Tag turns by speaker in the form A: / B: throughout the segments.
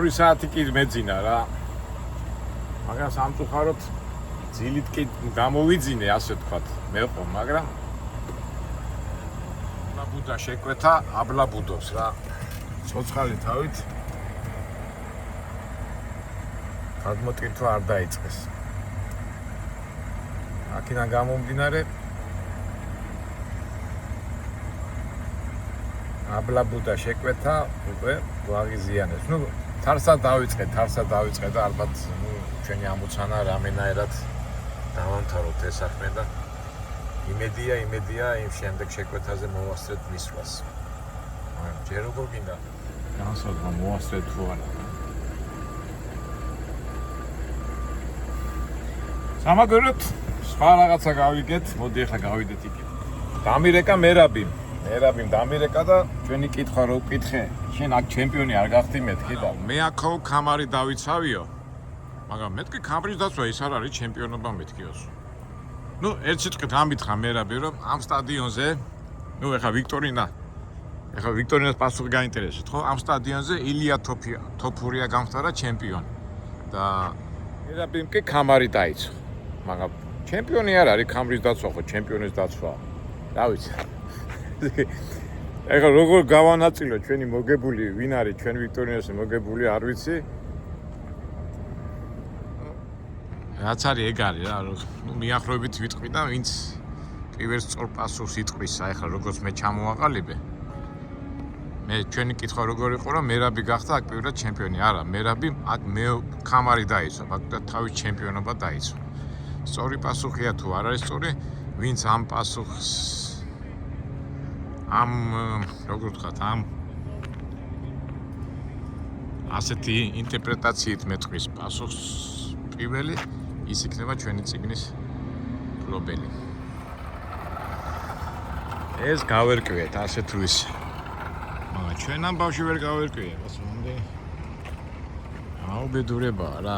A: 2 საათი კი მეძინა რა. მაგრამ სამწუხაროდ ძილით კი გამოვიძინე, ასე ვთქვათ, მეყო, მაგრამ აბლაბუდა შეკვეთა, აბლაბუდობს რა. ცოცხალი თავით გადმოტკითხვა არ დაიწყეს. აქედან გამომდინარე აბლაბუდა შეკვეთა უკვე გვაღიზიანებს. ნუ თარსად დავიწყე და ალბათ ჩვენი ამოცანა რამენაერად დავამთავროთ ეს საქმე და იმედია იმ შემდეგ შეკვეთაზე მოვასწრეთ მისვლას. ჯერ როგორ გინდა განსაზღვრა მოვასწრეთ თუ არა. სამაგეროთ სხვა რაღაცა გავიგეთ, მოდი ახლა გავიდეთ იქით. დამირეკა მერაბიმ დამირეკა და ჩვენი კითხვა რო ვკითხე, შენ აქ ჩემპიონი არ გახდი მეთქი და მე აქო ქამარი დავიცავიო. მაგრამ მეთქი ქამრის დაცვა ის არ არის ჩემპიონობა მეთქიოს. ნუ ერთ სიტყვით ამითხრა მერაბი რომ ამ სტადიონზე, ნუ ეხლა ვიქტორინას პასუხი გაინტერესებს, ხო? ამ სტადიონზე ილია თოფურია გამხდარა ჩემპიონი. და მერაბიმ კი ქამარი დაიწყო. მაგრამ ჩემპიონი არ არის ქამრის დაცვა, ხო ჩემპიონის დაცვა. რა ვიცი. ეხლა როგორ გავანაწილო ჩვენი მოგებული, ვინ არის ჩვენ ვიქტორინას მოგებული, არ ვიცი. რაც არის ეგ არის რა, ნუ მიახლოებით ვიტყვი და ვინც პირველ სწორ პასუხს იტყვის, ეხლა როგორც მე ჩამოვაყალიბე. მე ჩვენი კითხვა როგორ იყო, რომ მერაბი გახდა აქ პირველად ჩემპიონი. არა, მერაბი აქ მე ქამარი დაიწყო, აქ და თავის ჩემპიონობა დაიწყო. სწორი პასუხია თუ არ არის სწორი, ვინც ამ პასუხს როგორ ვთქვათ, ასეთი ინტერპრეტაციით მეტყვის პასუხს პირველი, ის იქნება ჩვენი წიგნის მფლობელი. ეს გავერკვიეთ, ასე თუ ისე. მაგრამ ჩვენ ამ ბავშვი ვერ გავერკვიეთ, ასე მომდე. აუბედურებაა რა.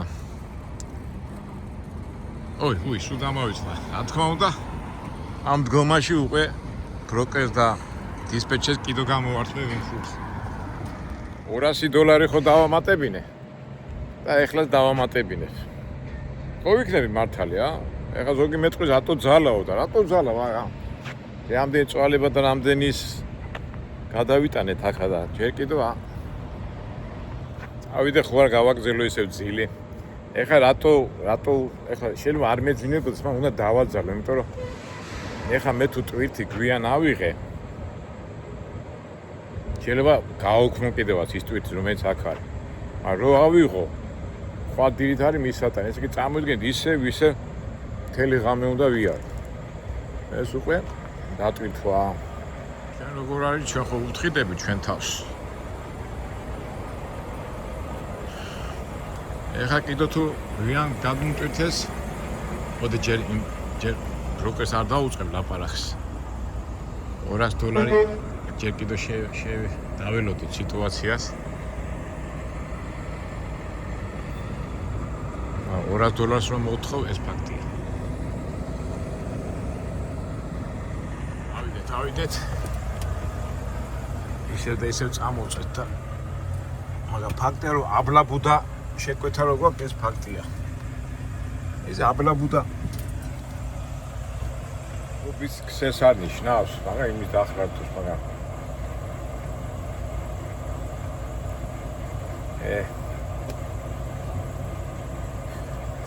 A: ой, სულ გამოვიცდა. რა თქმა უნდა, ამ დგომაში უკვე ბროკერს და დისპეჩერს კიდო გამოვართვე ვინ ხურს. $200 ხო დავამატებინე და ეხლაც დავამატებინებ. ხო ვიქნები მართალი რა. ეხლა ზოგი მეტყვის რატო ძალაო და რატო ძალაო რა. რამდენი წვალება და რამდენის გადავიტანეთ ახლა და ჯერ კიდევ ავიდე ხო არ გავაგზელო ისევ ძილი. ეხლა რატო ეხლა შეიძლება არ მეძინებოდეს, მაგრამ უნდა დავაძალო, იმიტომ რომ ეხლა მე თუ ტვირთი გვიან ავიღე. შეიძლება გააოქმო კიდევაც ის ტვირთი რომელიც აქ არის. მაგრამ რო ავიღო, სხვა დილით არის მისატანი, ესე იგი წამოვიდგენთ ისე მთელი ღამე უნდა ვიარო. ეს უკვე დატვირთვა. ჩვენ როგორ არის ჩვენ ხო ვუთხიდები ჩვენ თავს. ეხლა კიდევ თუ ვიან გადმტვირთეს, მოდი ჯერ ბროკერს არ დაუწყებ ლაპარაკს. $200 ჯერ კიდევ დაველოდით სიტუაციას. $200 რომ მოთხოვ, ეს ფაქტია. ავიდეთ. ისევ წამოვწეთ და მაგრამ ფაქტია რომ აბლაბუდა შეკვეთა რო გვაქვს, ეს ფაქტია. ეს აბლაბუდა უბის ქსეს არ ნიშნავს, მაგრამ იმის დახრართოს, მაგრამ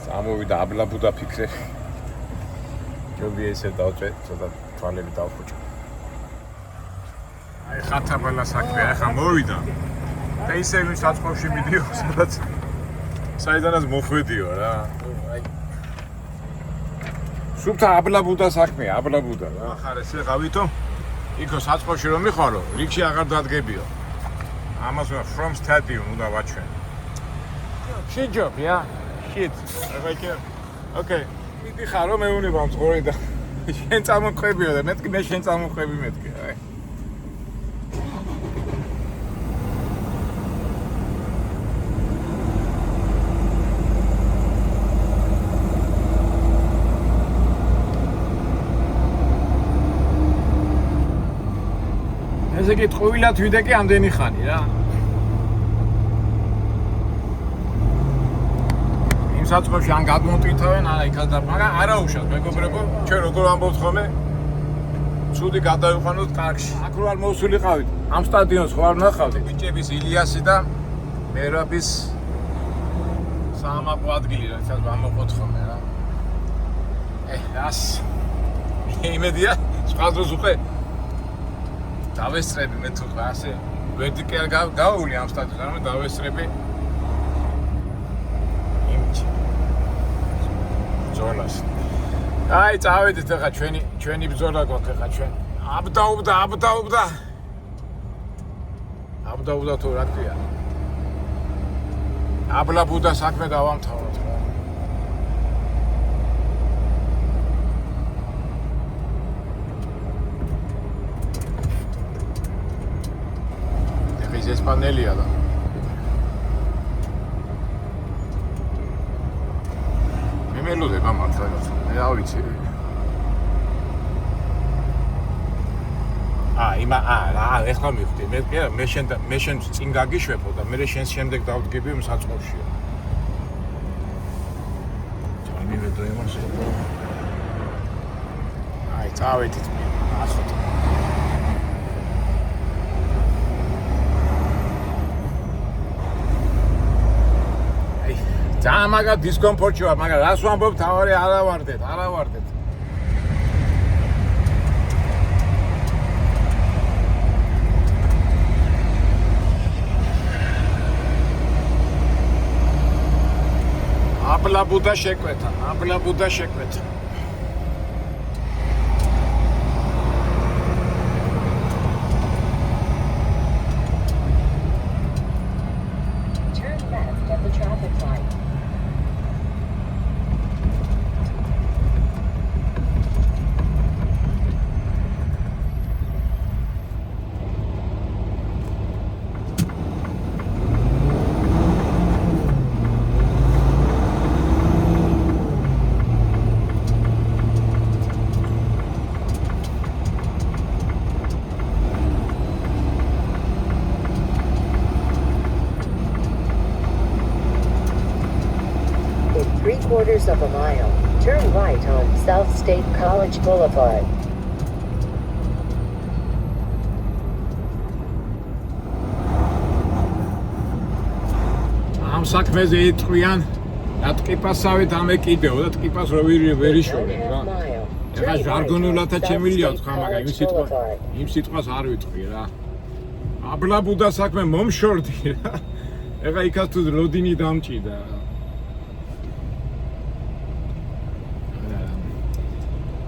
A: სამოვიდა აბლაბუდა ფიქრე. ჯობია ესე დავწე, ცოტა თვალები დავხუჭო. აი ხათაბალა საქმეა, ახლა მოვიდა. და ისევ იმ საწყობში მიდიო, სადაც საიდანაც მოხვედიო რა. აი სუფთა აბლაბუდა საქმეა, აბლაბუდა რა. ახარ ესე გავითო. იქო საწყობში რომ მიხარო, რიგში აღარ დადგებიო. ამას from stadium უნდა ვაჩვენ. Shit job, yeah. Shit. Okay. მიდი ხარო მეუნება მძღოლი და შენ წამოყვებიო და მეთქი მე შენ წამოყვები მეთქი. აი. ესე იგი ტყუილად ვიდე კი ამდენი ხანი რა. საწყობში ან გადმოტვითავენ, ან იქაც და მაგრამ არაუშავს მეგობრებო, ჩვენ როგორ ამბობთ ხოლმე? ცუდი გადავიყვანოთ კარგში. აქ რო არ მოვსულიყავით, ამ სტადიონს ხო არ ნახავდით? ბიჭების ილიასი და მერაბის საამაყო ადგილი, რასაც ამოყოთ ხოლმე რა. რას? იმედია, სხვა დროს უკვე დავესწრები მე თუ ასე ვერდი კი არ გავული ამ სტადიონს, მაგრამ დავესწრები ბრძოლას. აი, წავედით ახლა ჩვენი ბრძოლა გვაქვს ახლა ჩვენ. აბდაუბდა თუ რა ქვია. აბლაბუდა საქმე დავამთავროთ რა. ეს ესპანელია და მელოდება მართლა მე რა ვიცი ეხლა მივხვდი მე შენ წინ გაგიშვებო და მე შენს შემდეგ დავდგები მსაწყობშია მივედო იმას აი წავედით ახლა ძალიან მაგარ დისკომფორტში ვარ, მაგრამ რას ვამბობ, თავარი არა ვარდეთ. აბლაბუდა შეკვეთა.
B: Turn left at the traffic light. In 3/4 of a mile, turn right on South State College Boulevard.
A: ამ საქმეზე იტყვიან რა ტკიპასავით ამე კიდეო და ტკიპას რო ვერიშორებ რა. ეხლა ჟარგონულათა შემილია თქვა, მაგრამ იმ სიტყვას არ ვიტყვი რა. აბლაბუდა საქმე მომშორდი რა. ეხლა იქაც თუ ლოდინი დამჭიდა.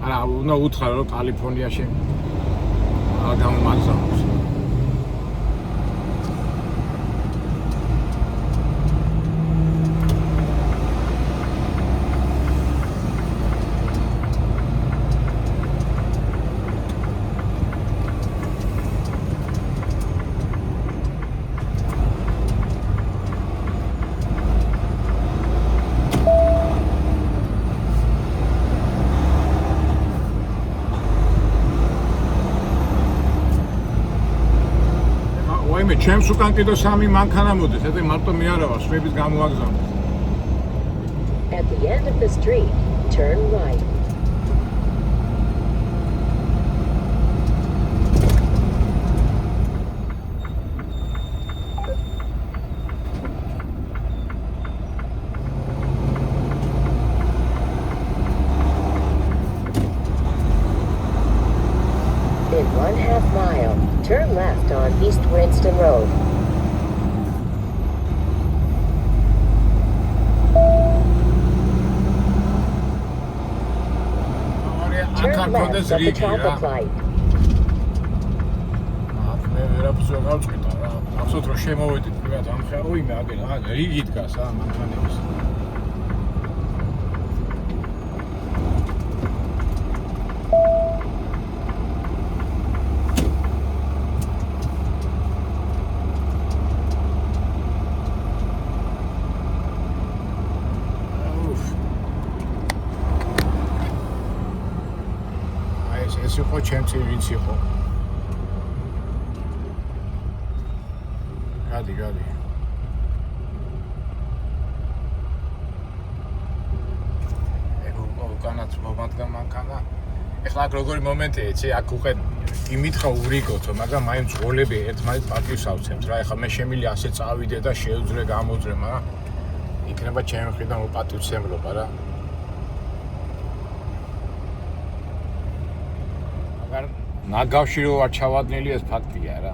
A: არა, უნდა უთხრა რომ კალიფორნიაში არ გამომაგზავნოს. მე ჩემს უკან კიდე 3 მანქანა მოდის, ეს მარტო მე არა ვარ, შვების გამოაგზავნეს.
B: At the end of the street, turn right. In 1/2 mile, turn left on East Winston Road. Turn left at the traffic light.
A: მე ვერაფერს ვერ გავწყვიტა რა. ახსოვთ რომ შემოვედით პირად ამ ხე, ოიმე აგენ, რიგი დგას რა მანქანების. ეს იყო ჩემი ვინც იყო. გადი. უკანაც მომადგა მანქანა. ეხლა აქ როგორი მომენტია, იცი, აქ უკვე იმითხრა ურიგოთო, მაგრამ მაინც ღოლები ერთმანეთს პატივს ავცემთ რა. ეხლა მე შემილი ასე წავიდე და შეუძლე გამოძრე, მაგრამ იქნება ჩემი მხრიდან უპატივცემლობა რა. მაგრამ ნაგავში რო არ ჩავადნილი ეს ფაქტია რა.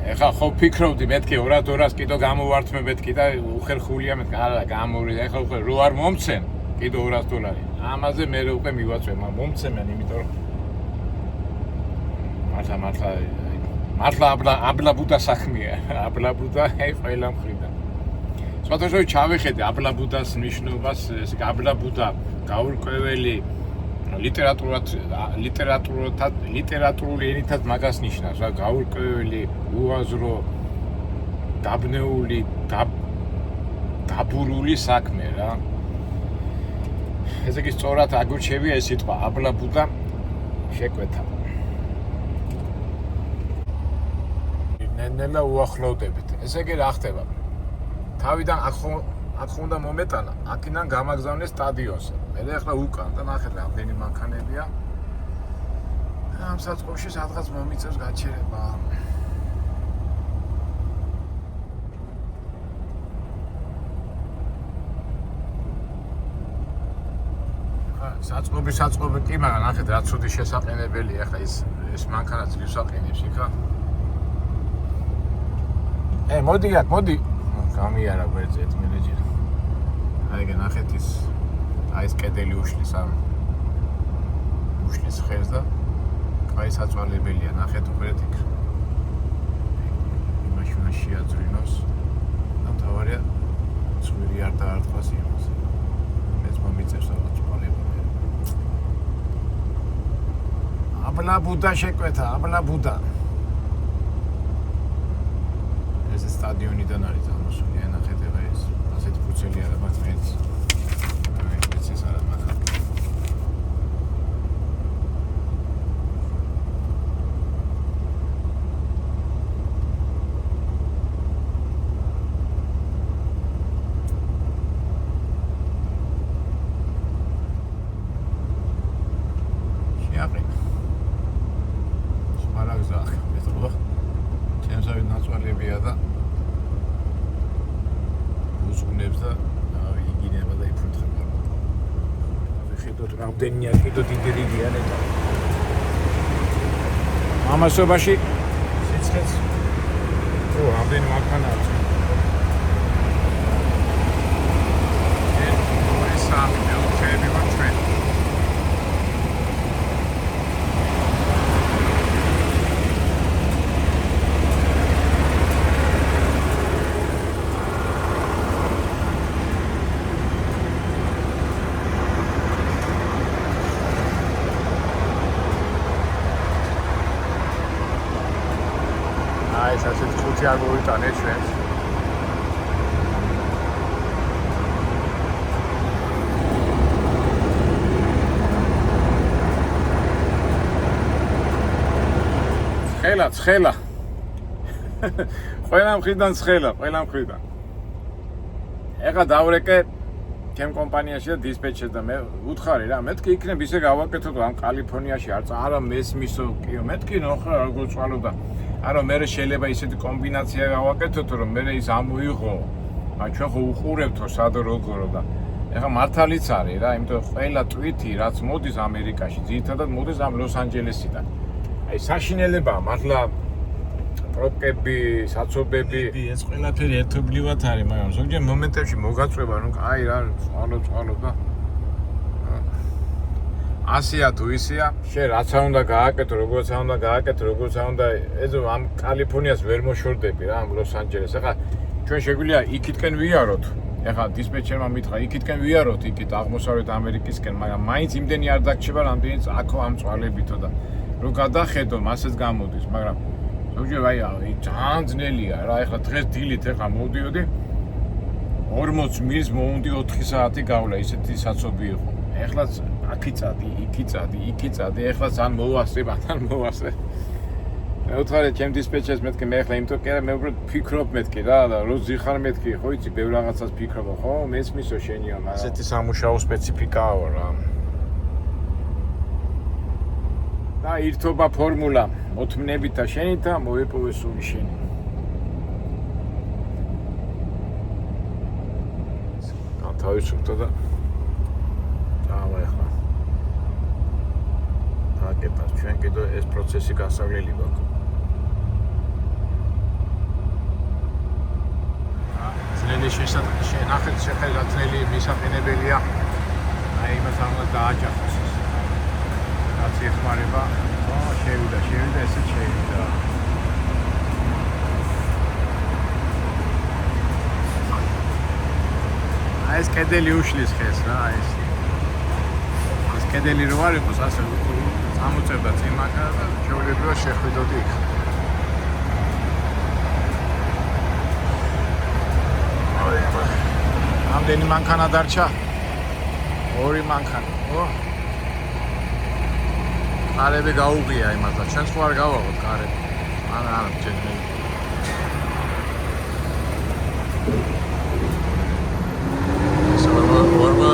A: ეხლა ხო ფიქრობდი მეთქი 200 კიდო გამოვართმე მეთქი და უხერხულია მეთქი არა გამოვრი ეხლა უკვე რო არ მომცენ კიდო $200 ამაზე მე უკვე მივაწვე მაგრამ მომცემენ იმიტომ რომ მართლა აბლაბუდა საქმეა აბლაბუდა ყველა მხრიდან სხვადასხვა ჩავიხედე აბლაბუდას ნიშნობას ესე აბლაბუდა გაურკვეველი ლიტერატურული ენითაც მაგას ნიშნავს რა გაურკვეველი უაზრო დაბნეული დაბურული საქმე რა ესე იგი სწორად აგურჩევია ეს სიტყვა აბლაბუდა შეკვეთა ნელა უახლოვდებით ესე იგი რა ხდება თავიდან აქ უნდა მომეტანა აქედან გამაგზავნეს სტადიონზე მე ახლა უკან და ნახეთ რამდენი მანქანებია ამ საწყობში სადღაც მომიწევს გაჩერება საწყობი კი მაგრამ ნახეთ რა ცუდი შესაყენებელია ახლა ეს მანქანა ძლივს აყენებს იქა მოდი აქ მოდი გამიარა გვერდზე მენეჯერი აი ნახეთ ის აი ეს კედელი უშლის ამ უშლის ხერს და აი საწვალებელია ნახეთ უყურეთ იქ იმაში უნდა შეაძრინოს და თავარია ცვირი არ დაარტყას იმას ეს მომიწევს ალბათ წყალები აბლაბუდა შეკვეთა აბლაბუდა ეს სტადიონიდან არის ამოსული ნახეთ ეხა ეს ასეთი ფუცელი არა მათ მეც ეს არა მაგრამ ნაცვალებია და უზღუნებს და იგინება და იფრთხება. ვიხედოთ რამდენია კიდო დიდი რიგია ნეტა. ამასობაში სიცხეს რამდენი მანქანა აქვს. ეს სამი ვარ ჩვენ. ეს ასეთ ხუთი არ მოვიტანე ჩვენს. ცხელა. ყველა მხრიდან ცხელა. ეხლა დავრეკე ჩემ კომპანიაში და დისპეჩერს და მე უთხარი რა, მეთქი იქნებ ისე გავაკეთო ამ კალიფორნიაში არა მესმისო კიო, მეთქი ნოხრა როგორ წვალობდა. არა მე შეიძლება ისეთი კომბინაცია გავაკეთოთ რომ მე ის ამოიღო. ჩვენ ხო უყურებთო სად როგორო და ეხლა მართალიც არის რა, იმიტომ რომ ყველა ტვიტი რაც მოდის ამერიკაში, ძირითადად მოდის ამ ლოს-ანჯელესიდან. აი საშინელებაა მართლა პროპკები, საცობები, ეს ყველაფერი ერთობლივად არის, მაგრამ ზოგჯერ მომენტებში მოგაწვება რომ აი რა, წვალო და ასია თუ ისია, შენ რაც არ უნდა გააკეთო, როგორც არ უნდა გააკეთო, როგორც არ უნდა, ეს ამ კალიფორნიას ვერ მოშორდები რა, ამ ლოს-ანჯელესს. ახლა ჩვენ შეგვიძლია იქითკენ ვიაროთ. ახლა დისპეჩერმა მითხრა, იქითკენ ვიაროთ, იქით აღმოსავლეთ ამერიკისკენ, მაგრამ მაინც იმდენი არ დაგჭირება, რამდენიც აქ ამ წვალებითო და რო გადახედო, მასეც გამოდის, მაგრამ ზოგჯერ აი ძალიან ძნელია რა, ახლა დღეს დილით ახლა მოვდიოდი 40 მილს მოვუნდი 4 საათი გავლა, ისეთი საცობი იყო. ეხლა აქი წადი, იქი წადი, ეხლა ძალიან მოვასწრებ. მე უთხარი ჩემ დისპეჩერს მეთქი მე ახლა იმიტომ კი არა მე უბრალოდ ფიქრობ მეთქი რა და რო ზიხარ მეთქი ხო იცი ბევრ რაღაცას ფიქრობ ხო მესმისო შენია მაგრამ ასეთი სამუშაო სპეციფიკაა რა და ერთობა ფორმულა მოთმნებით და შენით და მოეპოვეს სული შენი თავისუფლდა და ახლა აკეთებს ჩვენ კიდე ეს პროცესი გასავლელი გვაქვს ძნელი შენახეთ შეხედა ძნელი მისაყენებელია აი იმას უნდა დააჯახოს რაც ეხმარება შევიდა ესეც შევიდა ეს კედელი უშლის ხეს რა ეს კედელი რო არ იყოს ასე წამოწევდა წინ მანქანა და შეუძლია შეხვიდოდი იქ ამდენი მანქანა დარჩა ორი მანქანა ო კარები გაუღია იმას და ჩვენც ხო არ გავაღოთ კარები არა ჩემი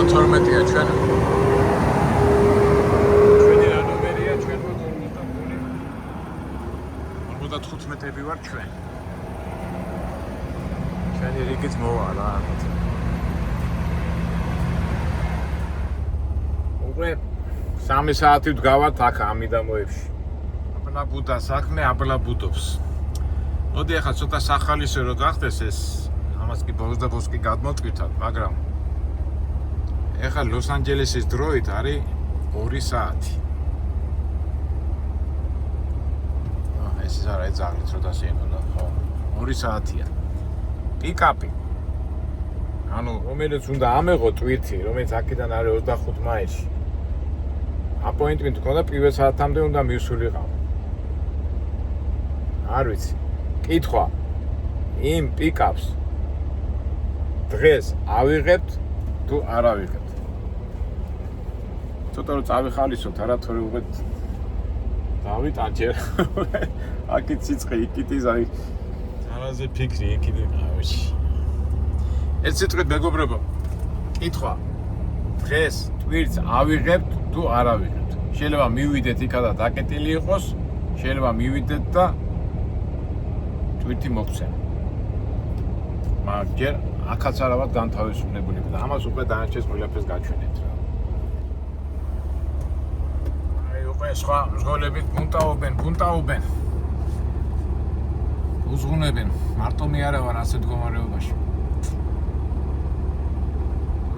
A: 12-ია ჩვენ. ჩვენი რანომერია ჩვენ 45-ები ვარ ჩვენ. ჩვენი რიგიც მოვა რა. უკვე 3 საათი ვდგავართ აქ ამიდამოებში. აბლაბუდა საქმე აბლაბუდობს. მოდი ახლა ცოტა სახალისო რო გახდეს ეს ამას კი ბოლოს და ბოლოს კი გადმოტკვითად, მაგრამ ეხლა ლოს-ანჯელესის დროით არის 2 საათი. ეს ის არა ეძაღლით რო დასიენოდა, ხო? 2 საათია. პიკაპი. ანუ რომელიც უნდა ამეღო ტვირთი, რომელიც აქედან არის 25 მაილში. აპოინტმენტი ქონდა პირველ საათამდე უნდა მივსულიყავ. არ ვიცი. კითხვა. იმ პიკაპს დღეს ავიღებთ თუ არ ავიღებთ? ცოტა რომ წავიხალისოთ, არა თორე უკვე დავიტან ჯერ. აქეთ სიცხე, იქით ის არის. ძალაზე ფიქრი, იქით ავიში. ეს სიტყვით მეგობრებო, კითხვა. დღეს ტვირთს ავიღებთ თუ არ ავიღებთ? შეიძლება მივიდეთ იქა და დაკეტილი იყოს, შეიძლება მივიდეთ და ტვირთი მოგცემ. მაგრამ აქაც არა ვარ განთავისუფლებული და ამას უკვე დანარჩენს ყველაფერს გაჩვენებთ რა. აი უკვე სხვა მძღოლები ბუნტაობენ. უზღუნებენ, მარტო მე არა ვარ ასეთ მდგომარეობაში.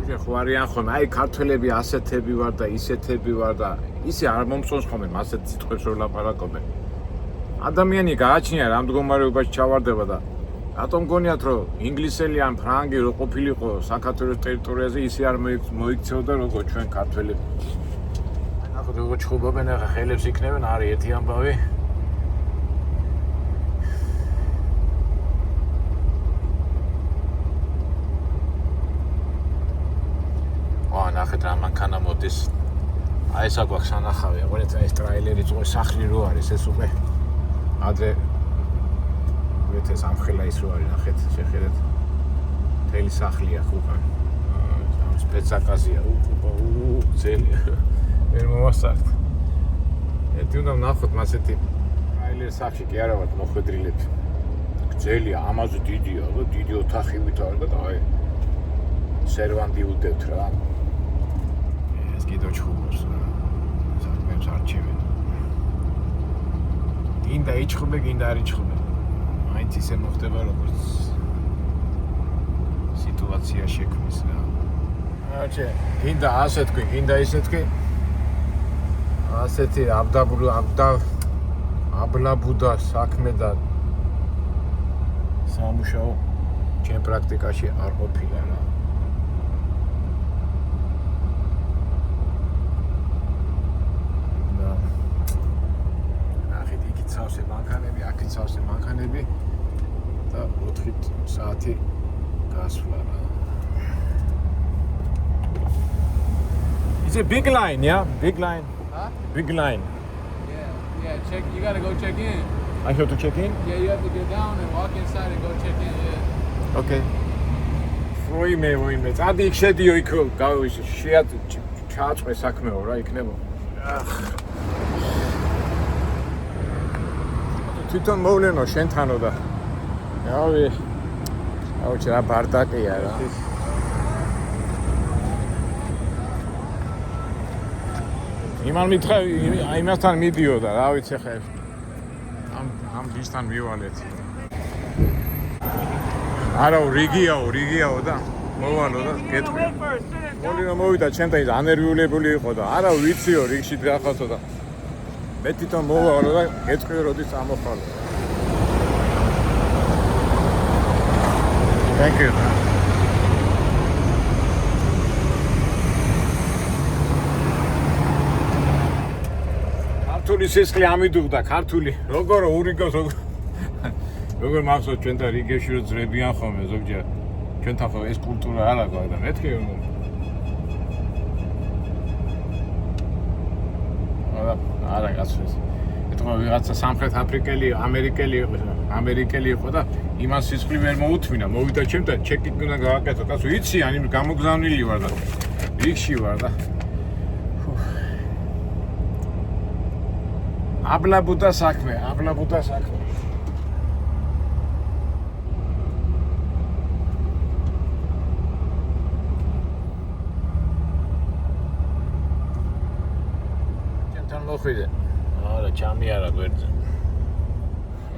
A: უკვე ხო არიან ხოლმე, აი ქართველები ასეთები ვარ და ისეთები ვარ და ისე არ მომწონს ხოლმე ასეთ სიტყვებს რო ლაპარაკობენ. ადამიანი გააჩნია რა მდგომარეობაში ჩავარდება და რატომ გონიათ რომ ინგლისელი ან ფრანგი რო ყოფილიყო საქართველოს ტერიტორიაზე ისე არ მოიქცეოდა როგორ ჩვენ ქართველები. ნახოთ როგორ ჩხუბობენ ახლა ხელებს იქნებენ არის ერთი ამბავი. ნახეთ რა მანქანა მოდის. აი ეს აგვაქვს სანახავი, ყოლეთ ეს ტრაილერი წუე სახლი რო არის ეს უკვე ადრე ეს ამხელა ის რო არის ნახეთ შეხედეთ მთელი სახლი აქ უკან სპეცაკაზია ძელი ვერ მოვასწართ ერთი უნდა ვნახოთ მასეთი ტრაილერ სახლი კი არა ვარ მოხვედრილები გძელია ამაზე დიდია და დიდი ოთახივით არის და აი სერვანტი უდევთ რა ეს კიდევ ჩხუბობს საქმეებს არჩევენ გინდა იჩხუბე გინდა არ იჩხუბე მაინც ისე მოხდება როგორც სიტუაცია შექმნის რა. აჩე, გინდა ასე თქვი, გინდა ისე თქვი. ასეთი აბლაბუდა საქმე და სამუშაო ჩემ პრაქტიკაში არ ყოფილა რა. ნახეთ, იქით სავსე მანქანები, აქეთ სავსე მანქანები. 4 საათი გასვლა რა. It's a big line, yeah? Big line.
C: Huh?
A: Big line.
C: Yeah, check. You gotta go check in.
A: I have to check in?
C: Yeah, you have to get down and walk inside and go check in. Yeah.
A: Okay. ვოიმე. წადი იქ შედიო იქ ჩააწყვე საქმეო რა იქნება. თვითონ მოვლენო შენთანო და აუჩი რა ბარდაკია რა. იმან მითხრა იმასთან მიდიოდა რა ვიცი ხე ამ ბისთან მივალეთ. არა რიგიაო და მოვალო და გეტყვი. მოლინო მოვიდა ჩემთან ის ანერვიულებული იყო და არა ვიციო რიგში გახავსო და მე თვითონ მოვალო და გეტყვი როდის ამოხვალო. Thank you. ქართული სისხლი ამიდუღდა ქართული როგორ ურიგოს როგორ მახსოვს ჩვენთან რიგებში რო ძრებიან ხოლმე ზოგჯერ ჩვენთან ხო ეს კულტურა არ აქვს და მეთქე არა გასვეს ეთქო ვიღაცა სამხრეთ აფრიკელი ამერიკელი იყო და იმას სისხლი ვერ მოუთმინა მოვიდა ჩემთან ჩეკი უნდა გააკეთო კაცო იცი ან გამოგზავნილი ვარ და რიგში ვარ და აბლაბუდა საქმე ჩემთან მოხვიდე არა ჩამი არა გვერდზე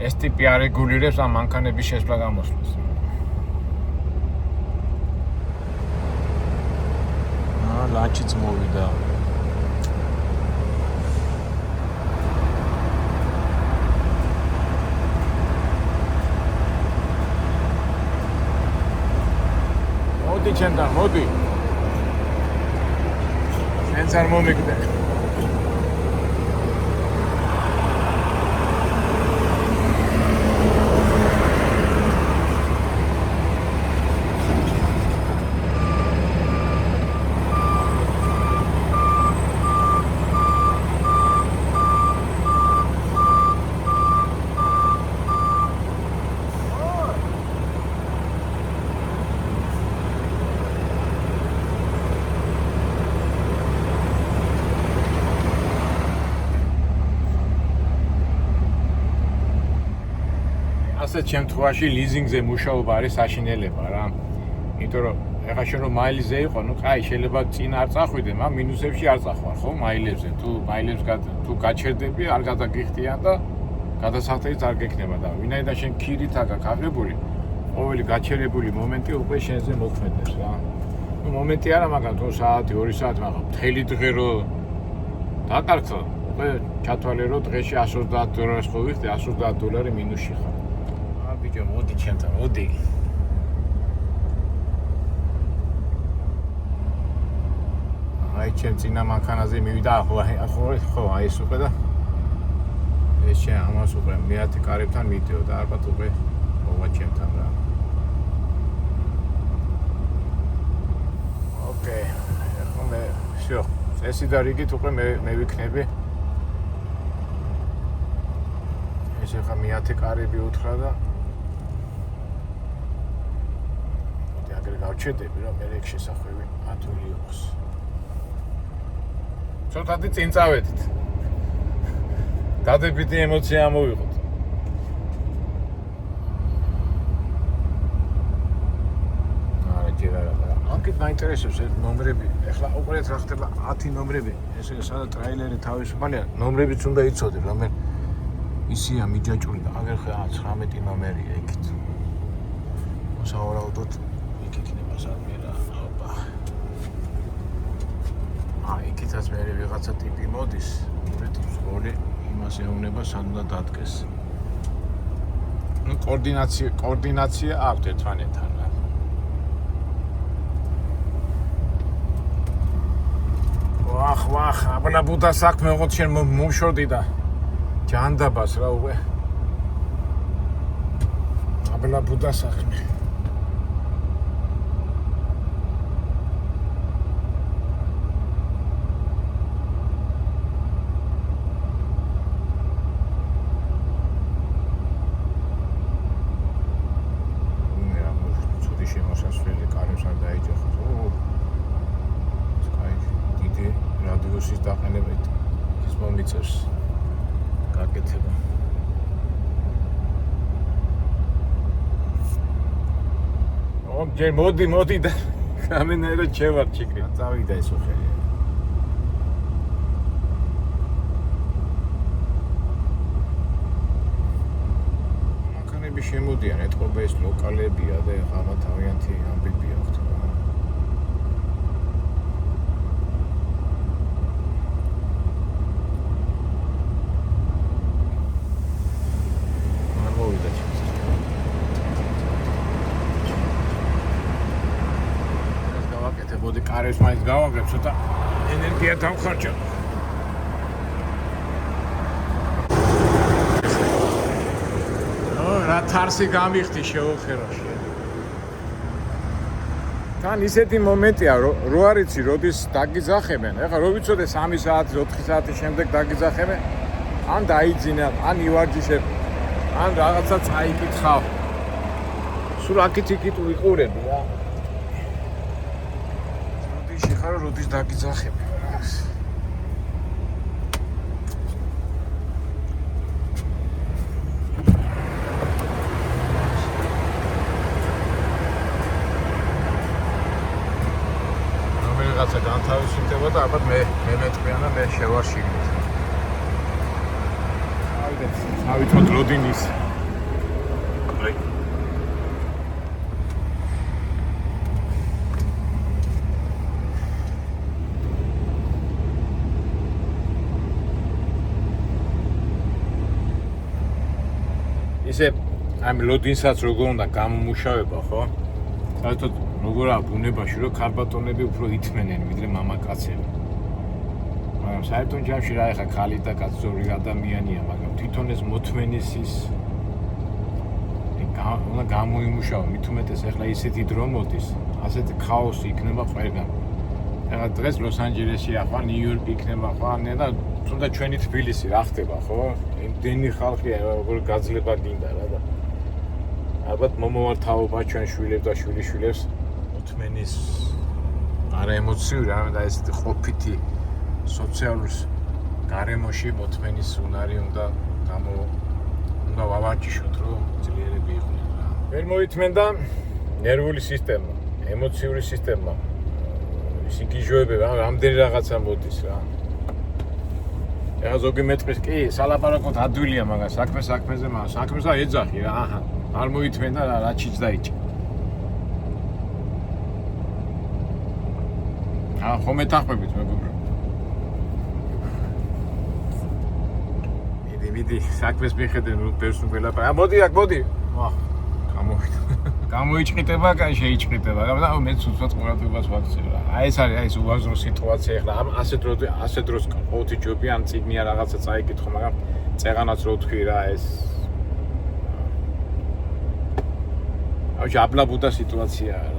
A: ეს ტიპი არეგულირებს ამ მანქანების შესვლა გამოსვლას ლანჩიც მოვიდა მოდი ჩემთან მოდი შენც არ მომიგდე ასეთ შემთხვევაში ლიზინგზე მუშაობა არის საშინელება რა. იმიტომ რომ ეხლა შენ რომ მაილზე იყო, ნუ კაი შეიძლება წინ არ წახვიდე, მაგრამ მინუსებში არ წახვარ, ხო? მაილებზე თუ მაილებს თუ გაჩერდები, არ გადაგიხდიან და გადასახდელიც არ გექნება და ვინაიდან შენ ქირით აქვს აღებული, ყოველი გაჩერებული მომენტი უკვე შენზე მოქმედებს რა. ნუ მომენტი არა, მაგრამ თუ საათი, 2 საათი, მაგრამ მთელი დღე რო დაკარგო, უკვე ჩათვალე რომ დღეში $130 ხო ვიხდი, $130 მინუსში ხარ. ბიჭო მოდი ჩემთან მოდი აი ჩემ წინა მანქანაზე მივიდა ხო აი ეს უკვე და ეს შენ ამას უკვე მეათე კარებთან მიდიო და ალბათ უკვე მოვა ჩემთან რა ოკეი ახლა მე всё წესი და რიგით უკვე მე ვიქნები ეს ახლა მეათე კარები უთხრა და გავჩედები რომ მე ეგ შესახვევი ათული იყოს. ცოტათი წინ წავედით. დადებითი ემოცია ამოვიღოთ. არა ჯერ არა. აქეთ მაინტერესებს ეს ნომრები. ეხლა უყურეთ რა ხდება 10 ნომრები. ესე სადაც ტრეილერი თავისუფალია, ნომრებიც უნდა იცოდე, რომ მე ისია მიჯაჭული და აგერ ხა 19 ნომერია იქით. მოსავარაუდოდ იქითაც მე ვიღაცა ტიპი მოდის, ტიპს გოლი იმას ეუბნება სად უნდა დადგეს. ნუ კოორდინაცია აქვს ერთმანეთთან რა. ვახ, აბლაბუდა საქმე ოღონდ შენ მომშორდი და ჯანდაბას რა უკვე. აბლაბუდა საქმე. სისხლზე კარებს არ დაეჯახოს. აი, დიდი რადიუსის დაყენებით ის მომიწევს გაკეთება. ჯერ მოდი და გამენერა ჩევარ ჩიკრი. წავიდა ეს ოხელი. მანქანები შემოდიან, ეთყობა ეს ლოკალებია და ახლა თავიანთი ამბები აქვთ. მოვიდა ჩიქს. მოდი კარებს მაინც გავაგრებ, ცოტა ენერგია დავხარჯო. რა თარსი გამიხდი შეუხეროში. თან ისეთი მომენტია, რო არიცი, როდის დაგიძახებენ. ეხლა რო ვიცოდე 3 საათი, 4 საათის შემდეგ დაგიძახებენ, ან დაიძინებ, ან ივარჯიშებ, ან რაღაცა წაიკითხავ. სულ აქეთ-იქით ვიყურები რა. ხარო როდის დაგიძახები რომელიღაცა განთავისუფლდება და ალბათ მე მეტყვიან და მე შევარშიგნით ავიწოთ როდინის ისე ამ ლოდინსაც როგორ უნდა გამომუშავება, ხო? საერთოდ როგორაა ბუნებაში, რომ ქალბატონები უფრო ითმენენ ვიდრე მამაკაცები. მაგრამ საერთოდ ჯამში რა ეხა ქალი და კაცი ზორი ადამიანია, მაგრამ თვითონ ეს მოთმენისის უნდა გამოიმუშავა, მით უმეტეს ეხლა ისეთი დრო მოდის, ასეთი ქაოსი იქნება ყველგან. ეხლა დღეს ლოს-ანჯელესია, ხო, ნიუ-იორკი იქნება, ხო, და თუნდაც ჩვენი თბილისი რა ხდება, ხო? იმდენი ხალხია, როგორ გაძლება გინდა რა და ალბათ მომავართავობა ჩვენ შვილებს და შვილიშვილებს მოთმენის არაემოციური, და ესეთი ყოფითი სოციალურ გარემოში მოთმენის უნარი უნდა ვავარჯიშოთ, რომ ძლიერები იყვნენ რა. ვერ მოითმენდა ნერვული სისტემა, ემოციური სისტემა, სიგიჟოებები, რამდენი რაღაცა მოდის რა. ეხლა ზოგი მეტყვის კი სალაპარაკოდ ადვილია, მაგრამ საქმეზე, მაგრამ საქმეს და ეძახი რა, აჰა, არ მოითმენდა რა ჩიც დაიჭი. ხომ ეთახმებით მეგობრო. მიდი, საქმეს მიხედენ, რომ ბევრს ველაპარაკ. მოდი აქ, მოდი. გამოვიდა. გამოიჭყიტება, კაი შეიჭყიტება. და მეც უცბად ყურადღებას ვაქცევ რა. აი ეს არის, ეს უაზრო სიტუაცია ახლა. ასეთ დროს ყოველთვის ჯობია ამ წიგნია რაღაცა წაიკითხო, მაგრამ წეღანაც რო თქვი რა ეს აბლაბუდა სიტუაციაა.